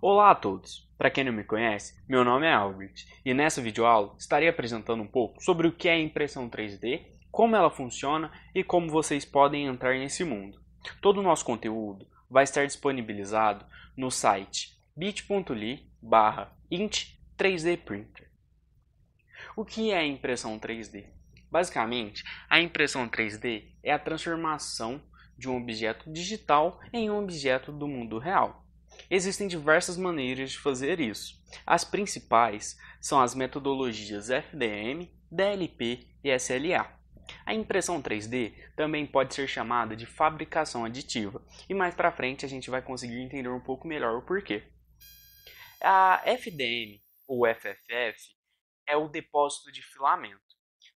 Olá a todos! Para quem não me conhece, meu nome é Albert e nessa videoaula estarei apresentando um pouco sobre o que é impressão 3D, como ela funciona e como vocês podem entrar nesse mundo. Todo o nosso conteúdo vai estar disponibilizado no site bit.ly/int3dprinter. O que é impressão 3D? Basicamente, a impressão 3D é a transformação de um objeto digital em um objeto do mundo real. Existem diversas maneiras de fazer isso. As principais são as metodologias FDM, DLP e SLA. A impressão 3D também pode ser chamada de fabricação aditiva, e mais para frente a gente vai conseguir entender um pouco melhor o porquê. A FDM, ou FFF, é o depósito de filamento.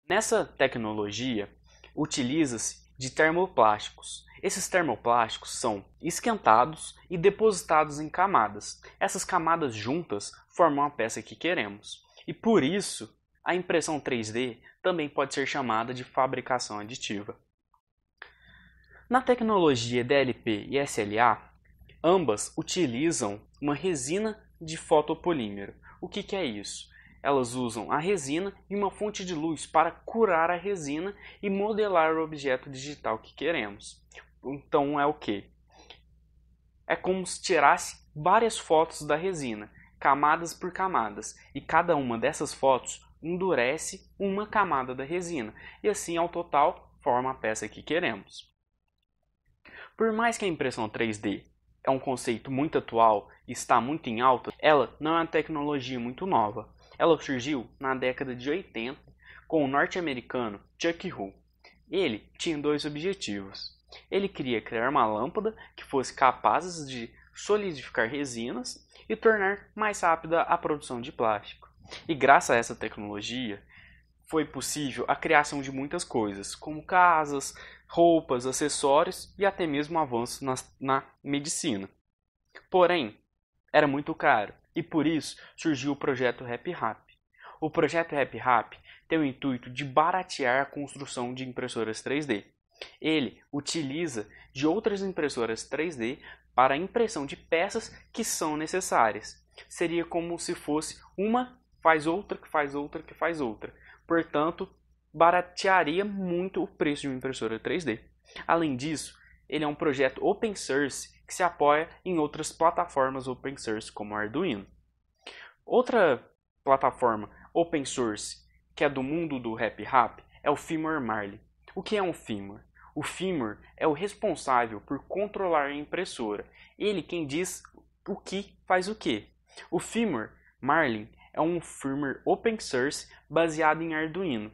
Nessa tecnologia, utiliza-se de termoplásticos. Esses termoplásticos são esquentados e depositados em camadas. Essas camadas juntas formam a peça que queremos. E por isso, a impressão 3D também pode ser chamada de fabricação aditiva. Na tecnologia DLP e SLA, ambas utilizam uma resina de fotopolímero. O que é isso? Elas usam a resina e uma fonte de luz para curar a resina e modelar o objeto digital que queremos. Então é o que? É como se tirasse várias fotos da resina, camadas por camadas, e cada uma dessas fotos endurece uma camada da resina, e assim ao total forma a peça que queremos. Por mais que a impressão 3D é um conceito muito atual e está muito em alta, ela não é uma tecnologia muito nova. Ela surgiu na década de 80 com o norte-americano Chuck Hull. Ele tinha dois objetivos. Ele queria criar uma lâmpada que fosse capaz de solidificar resinas e tornar mais rápida a produção de plástico. E graças a essa tecnologia, foi possível a criação de muitas coisas, como casas, roupas, acessórios e até mesmo avanços na medicina. Porém, era muito caro e por isso surgiu o projeto RapRap. O projeto RapRap tem o intuito de baratear a construção de impressoras 3D. Ele utiliza de outras impressoras 3D para a impressão de peças que são necessárias. Seria como se fosse uma faz outra, que faz outra, que faz outra. Portanto, baratearia muito o preço de uma impressora 3D. Além disso, ele é um projeto open source que se apoia em outras plataformas open source como o Arduino. Outra plataforma open source que é do mundo do RapRap é o Fimor Marlin. O que é um Fimor? O Fimor é o responsável por controlar a impressora. Ele quem diz o que faz o que. O Fimor Marlin é um firmware open source baseado em Arduino.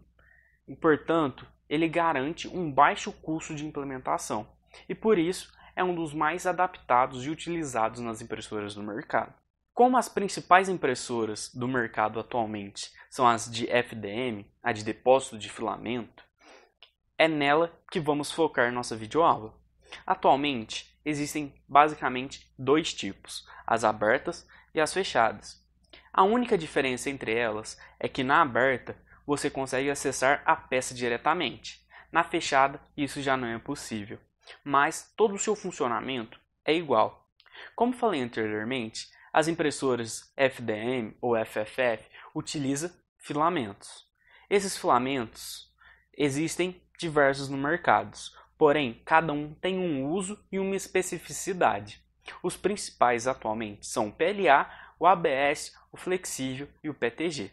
E, portanto, ele garante um baixo custo de implementação. E por isso é um dos mais adaptados e utilizados nas impressoras do mercado. Como as principais impressoras do mercado atualmente são as de FDM, a de depósito de filamento, é nela que vamos focar nossa videoaula. Atualmente, existem basicamente dois tipos, as abertas e as fechadas. A única diferença entre elas é que na aberta você consegue acessar a peça diretamente. Na fechada, isso já não é possível, mas todo o seu funcionamento é igual. Como falei anteriormente, as impressoras FDM ou FFF utilizam filamentos. Esses filamentos existem diversos no mercado, porém cada um tem um uso e uma especificidade. Os principais atualmente são o PLA, o ABS, o flexível e o PTG.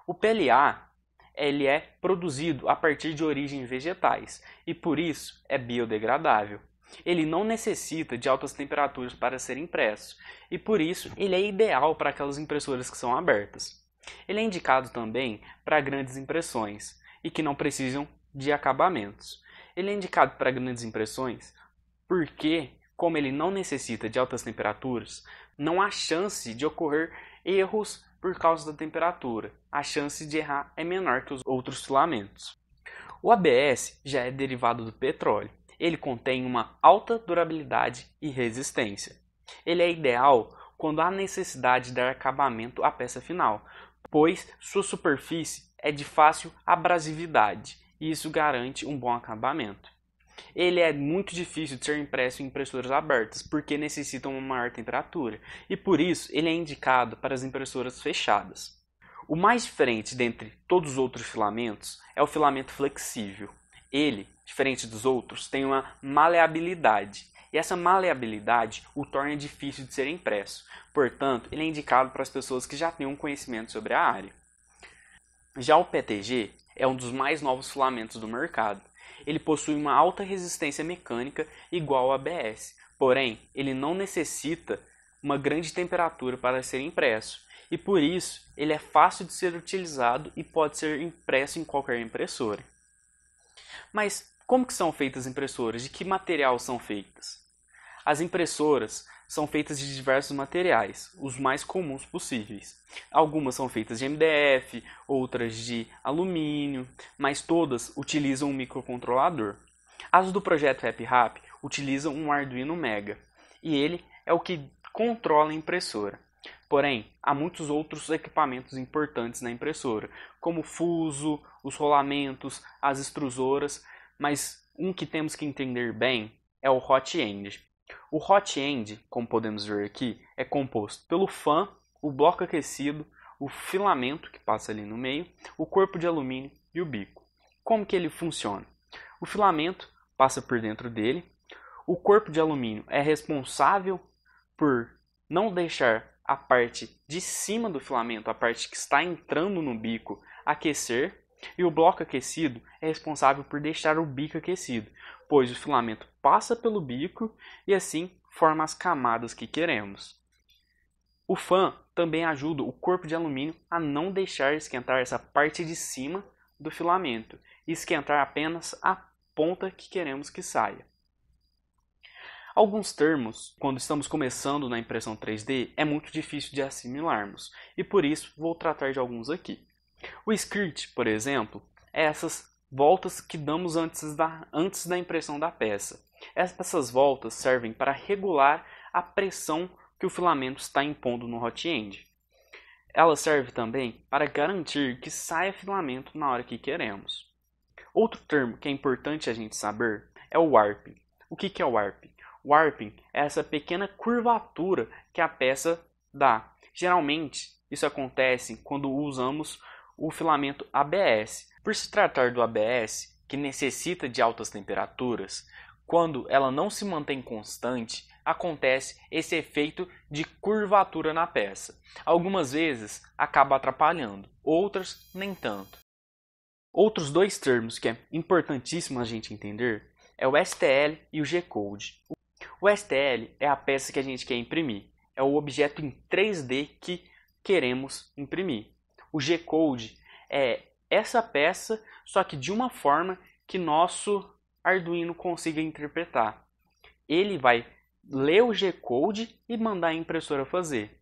O PLA ele é produzido a partir de origens vegetais e por isso é biodegradável. Ele não necessita de altas temperaturas para ser impresso e por isso ele é ideal para aquelas impressoras que são abertas. Ele é indicado também para grandes impressões e que não precisam de acabamentos. Ele é indicado para grandes impressões porque, como ele não necessita de altas temperaturas, não há chance de ocorrer erros por causa da temperatura. A chance de errar é menor que os outros filamentos. O ABS já é derivado do petróleo. Ele contém uma alta durabilidade e resistência. Ele é ideal quando há necessidade de dar acabamento à peça final, pois sua superfície é de fácil abrasividade e isso garante um bom acabamento. Ele é muito difícil de ser impresso em impressoras abertas, porque necessitam uma maior temperatura, e por isso ele é indicado para as impressoras fechadas. O mais diferente dentre todos os outros filamentos é o filamento flexível. Ele, diferente dos outros, tem uma maleabilidade, e essa maleabilidade o torna difícil de ser impresso. Portanto, ele é indicado para as pessoas que já têm um conhecimento sobre a área. Já o PETG é um dos mais novos filamentos do mercado. Ele possui uma alta resistência mecânica igual ao ABS, porém, ele não necessita uma grande temperatura para ser impresso, e por isso ele é fácil de ser utilizado e pode ser impresso em qualquer impressora. Mas como que são feitas as impressoras? De que material são feitas? As impressoras são feitas de diversos materiais, os mais comuns possíveis. Algumas são feitas de MDF, outras de alumínio, mas todas utilizam um microcontrolador. As do projeto RapRap utilizam um Arduino Mega, e ele é o que controla a impressora. Porém, há muitos outros equipamentos importantes na impressora, como o fuso, os rolamentos, as extrusoras, mas um que temos que entender bem é o hot end. O hot end, como podemos ver aqui, é composto pelo fan, o bloco aquecido, o filamento que passa ali no meio, o corpo de alumínio e o bico. Como que ele funciona? O filamento passa por dentro dele, o corpo de alumínio é responsável por não deixar a parte de cima do filamento, a parte que está entrando no bico, aquecer, e o bloco aquecido é responsável por deixar o bico aquecido, pois o filamento passa pelo bico e assim forma as camadas que queremos. O fan também ajuda o corpo de alumínio a não deixar esquentar essa parte de cima do filamento e esquentar apenas a ponta que queremos que saia. Alguns termos, quando estamos começando na impressão 3D, é muito difícil de assimilarmos, e por isso vou tratar de alguns aqui. O skirt, por exemplo, é essas voltas que damos antes da impressão da peça. Essas voltas servem para regular a pressão que o filamento está impondo no hot end. Ela serve também para garantir que saia filamento na hora que queremos. Outro termo que é importante a gente saber é o warping. O que é o warping? Warping é essa pequena curvatura que a peça dá. Geralmente, isso acontece quando usamos o filamento ABS. Por se tratar do ABS, que necessita de altas temperaturas, quando ela não se mantém constante, acontece esse efeito de curvatura na peça. Algumas vezes acaba atrapalhando, outras nem tanto. Outros dois termos que é importantíssimo a gente entender é o STL e o G-Code. O STL é a peça que a gente quer imprimir, é o objeto em 3D que queremos imprimir. O G-Code é essa peça, só que de uma forma que nosso Arduino consiga interpretar. Ele vai ler o G-Code e mandar a impressora fazer.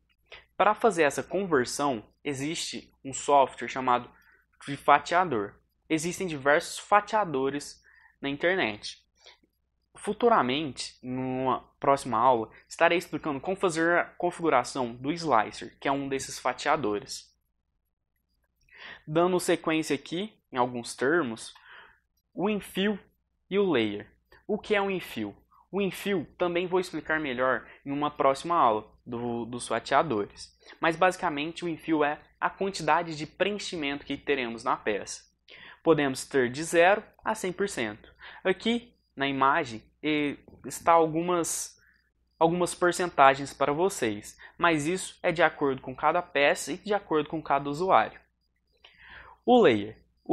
Para fazer essa conversão, existe um software chamado de fatiador. Existem diversos fatiadores na internet. Futuramente, numa próxima aula, estarei explicando como fazer a configuração do slicer, que é um desses fatiadores. Dando sequência aqui, em alguns termos, o infill e o layer. O que é um infill? O infill também vou explicar melhor em uma próxima aula dos fatiadores. Mas basicamente o infill é a quantidade de preenchimento que teremos na peça. Podemos ter de 0 a 100%. Aqui na imagem está algumas porcentagens para vocês, mas isso é de acordo com cada peça e de acordo com cada usuário. O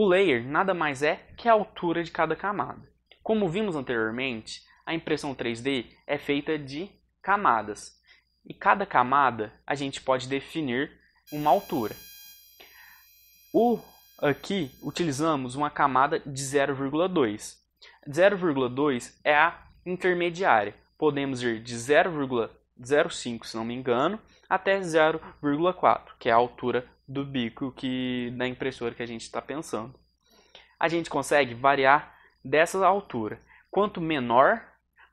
layer nada mais é que a altura de cada camada. Como vimos anteriormente, a impressão 3D é feita de camadas, e cada camada a gente pode definir uma altura. Aqui utilizamos uma camada de 0,2. 0,2 é a intermediária. Podemos ir de 0,05, se não me engano, até 0,4, que é a altura do bico da impressora que a gente está pensando. A gente consegue variar dessa altura. Quanto menor,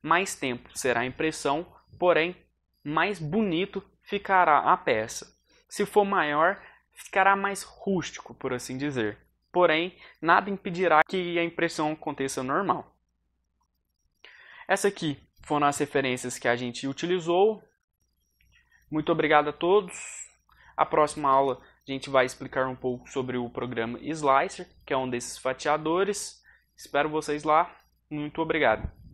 mais tempo será a impressão, porém, mais bonito ficará a peça. Se for maior, ficará mais rústico, por assim dizer. Porém, nada impedirá que a impressão aconteça normal. Essa aqui foram as referências que a gente utilizou. Muito obrigado a todos. A próxima aula a gente vai explicar um pouco sobre o programa Slicer, que é um desses fatiadores. Espero vocês lá. Muito obrigado.